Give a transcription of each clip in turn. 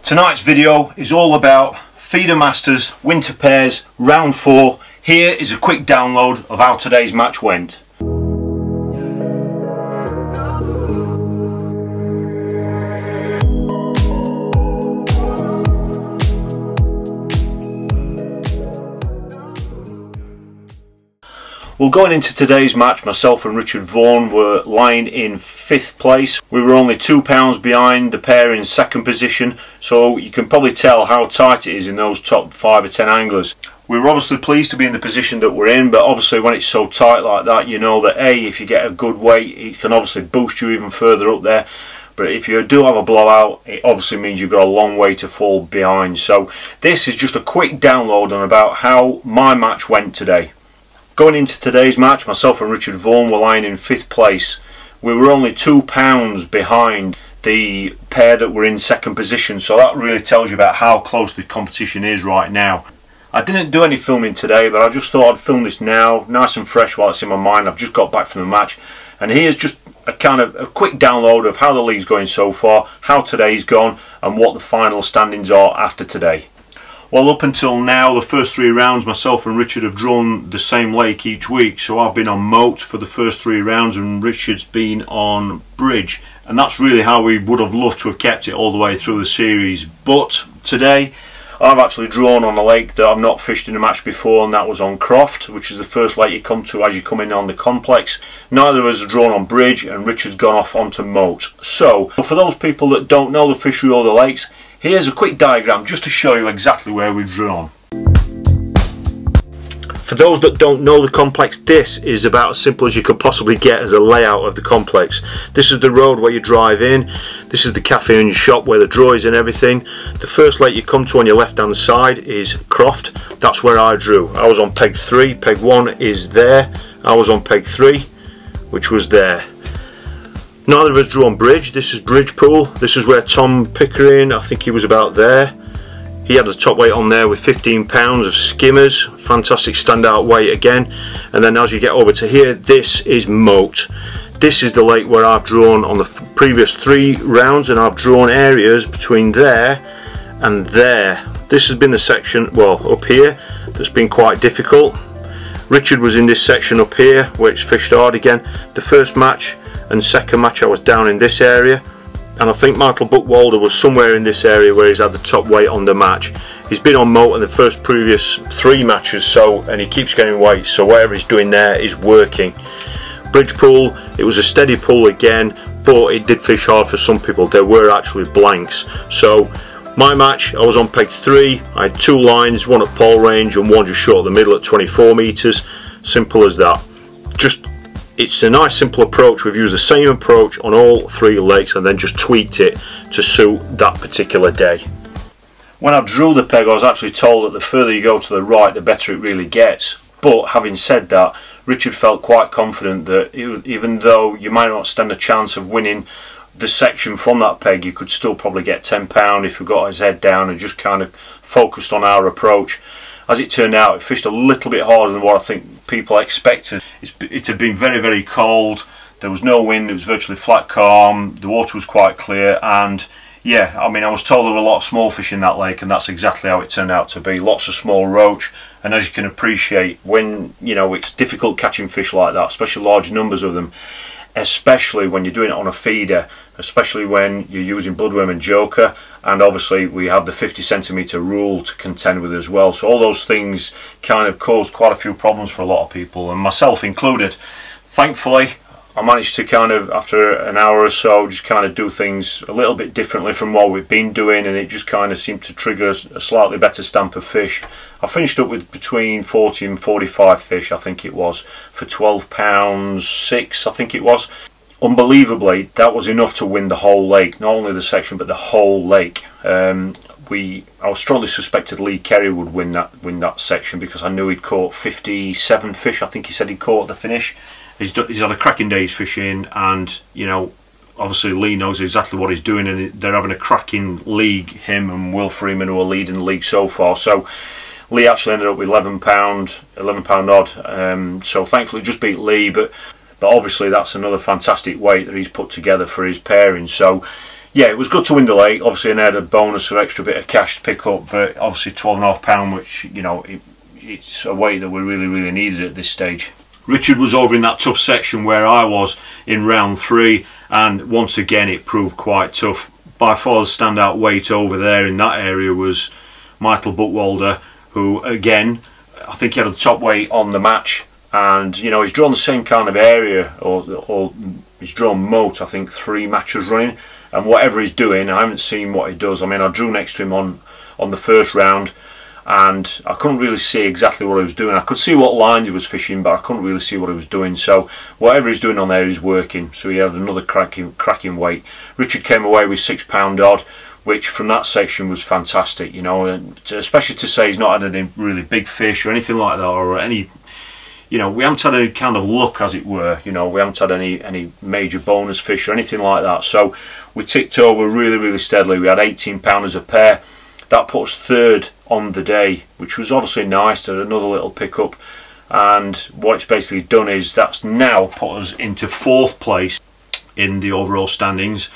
Tonight's video is all about Feeder Masters Winter Pairs Round 4. Here is a quick download of how today's match went. Well, going into today's match, myself and Richard Vaughan were lying in 5th place. We were only £2 behind the pair in 2nd position, so you can probably tell how tight it is in those top 5 or 10 anglers. We were obviously pleased to be in the position that we're in, but obviously when it's so tight like that, you know that if you get a good weight, it can obviously boost you even further up there. But if you do have a blowout, it obviously means you've got a long way to fall behind. So this is just a quick download on about how my match went today. Going into today's match, myself and Richard Vaughan were lying in 5th place. We were only £2 behind the pair that were in 2nd position, so that really tells you about how close the competition is right now. I didn't do any filming today, but I just thought I'd film this now, nice and fresh while it's in my mind. I've just got back from the match, and here's just a kind of a quick download of how the league's going so far, how today's gone, and what the final standings are after today. Well, up until now, the first 3 rounds, myself and Richard have drawn the same lake each week. So I've been on moat for the first 3 rounds and Richard's been on bridge. And that's really how we would have loved to have kept it all the way through the series. But today, I've actually drawn on a lake that I've not fished in a match before, and that was on Croft, which is the first lake you come to as you come in on the complex. Neither of us have drawn on bridge, and Richard's gone off onto moat. So, for those people that don't know the fishery or the lakes, here's a quick diagram just to show you exactly where we've drawn. For those that don't know the complex, this is about as simple as you could possibly get as a layout of the complex. This is the road where you drive in, this is the cafe and shop where the draw is and everything. The first lake you come to on your left hand side is Croft. That's where I drew. I was on peg 3, peg 1 is there, I was on peg 3, which was there. Neither of us drew on bridge. This is Bridge Pool. This is where Tom Pickering, I think he was about there. He had the top weight on there with £15 of skimmers. Fantastic standout weight again. And then as you get over to here, this is moat. This is the lake where I've drawn on the previous 3 rounds, and I've drawn areas between there and there. This has been the section, well, up here, that's been quite difficult. Richard was in this section up here where it's fished hard again. The first match and second match I was down in this area, and I think Michael Buckwalder was somewhere in this area where he's had the top weight on the match. He's been on moat in the previous 3 matches, so, and he keeps getting weight, so whatever he's doing there is working. Bridge Pool, it was a steady pool again, but it did fish hard for some people. There were actually blanks. So my match, I was on peg 3, I had 2 lines, one at pole range and one just short of the middle at 24 metres. Simple as that. It's a nice simple approach. We've used the same approach on all 3 lakes and then just tweaked it to suit that particular day. When I drew the peg, I was actually told that the further you go to the right, the better it really gets. But having said that, Richard felt quite confident that even though you might not stand a chance of winning the section from that peg, you could still probably get £10 if we got his head down and just kind of focused on our approach. As it turned out, it fished a little bit harder than what I think people expected. It had been very, very cold, there was no wind, it was virtually flat calm, the water was quite clear, and yeah, I mean, I was told there were a lot of small fish in that lake, and that's exactly how it turned out to be. Lots of small roach, and as you can appreciate, when, you know, it's difficult catching fish like that, especially large numbers of them, especially when you're doing it on a feeder, especially when you're using bloodworm and joker, and obviously we have the 50cm rule to contend with as well. So all those things kind of caused quite a few problems for a lot of people, and myself included. Thankfully I managed to kind of, after an hour or so, just kind of do things a little bit differently from what we've been doing, and it just kind of seemed to trigger a slightly better stamp of fish. I finished up with between 40 and 45 fish, I think it was, for £12.6, I think it was. Unbelievably, that was enough to win the whole lake, not only the section but the whole lake. I strongly suspected Lee Kerry would win that section because I knew he'd caught 57 fish. I think he said he caught at the finish. He's had a cracking day fishing, and you know, obviously Lee knows exactly what he's doing, and they're having a cracking league, him and Will Freeman, who are leading the league so far. So Lee actually ended up with £11 odd, so thankfully just beat Lee, but obviously that's another fantastic weight that he's put together for his pairing. So yeah, it was good to win the lake. Obviously an added bonus or extra bit of cash to pick up, but obviously £12.5, which, you know, it's a weight that we really needed at this stage. Richard was over in that tough section where I was in round 3, and once again it proved quite tough. By far the standout weight over there in that area was Michael Buckwalder, who again, I think he had the top weight on the match, and you know, he's drawn the same kind of area, or he's drawn moat, I think 3 matches running, and whatever he's doing, I haven't seen what he does. I mean, I drew next to him on the first round, and I couldn't really see exactly what he was doing. I could see what lines he was fishing, but I couldn't really see what he was doing. So whatever he's doing on there is working. So he had another cracking weight. Richard came away with £6 odd, which from that section was fantastic, you know, and especially to say he's not had any really big fish or anything like that, or any, you know, we haven't had any kind of luck, as it were. You know, we haven't had any major bonus fish or anything like that. So we ticked over really steadily. We had 18-pounders a pair. That put us 3rd on the day, which was obviously nice to another little pickup. And what it's basically done is that's now put us into 4th place in the overall standings,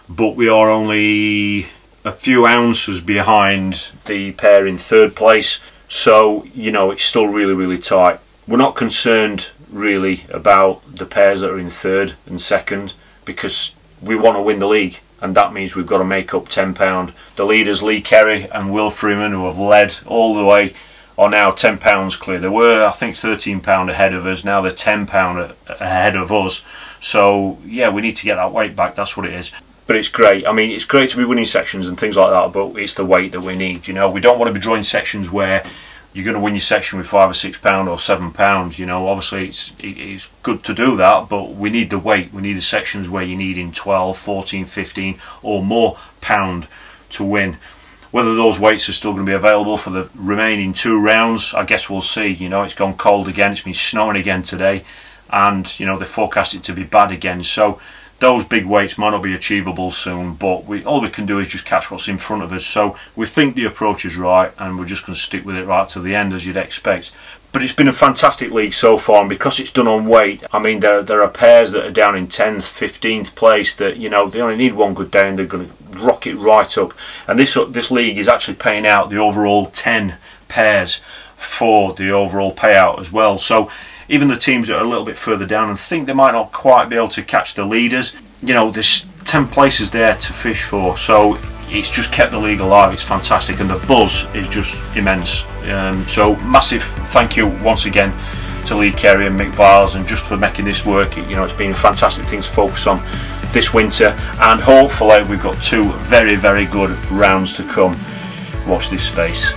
but we are only a few ounces behind the pair in 3rd place. So, you know, it's still really tight. We're not concerned really about the pairs that are in 3rd and 2nd, because we want to win the league, and that means we've got to make up £10. The leaders, Lee Kerry and Will Freeman, who have led all the way, are now £10 clear. They were, I think, £13 ahead of us. Now they're £10 ahead of us. So yeah, we need to get that weight back. That's what it is. But it's great. I mean, it's great to be winning sections and things like that, but it's the weight that we need. You know, we don't want to be drawing sections where you're going to win your section with £5 or £6 or £7. You know, obviously it's good to do that, but we need the weight. We need the sections where you need in 12, 14, 15 or more pound to win. Whether those weights are still going to be available for the remaining 2 rounds, I guess we'll see. You know, it's gone cold again. It's been snowing again today, and you know, they forecast it to be bad again. So those big weights might not be achievable soon, but all we can do is just catch what's in front of us. So we think the approach is right, and we're just going to stick with it right to the end, as you'd expect. But it's been a fantastic league so far, and because it's done on weight, I mean, there are pairs that are down in 10th, 15th place that, you know, they only need one good day and they're going to rock it right up. And this league is actually paying out the overall 10 pairs for the overall payout as well. So even the teams that are a little bit further down and think they might not quite be able to catch the leaders, you know, there's 10 places there to fish for. So it's just kept the league alive. It's fantastic, and the buzz is just immense. So massive thank you once again to Lee Kerry and Mick Biles, and just for making this work. You know, it's been a fantastic thing to focus on this winter, and hopefully we've got 2 very good rounds to come. Watch this space.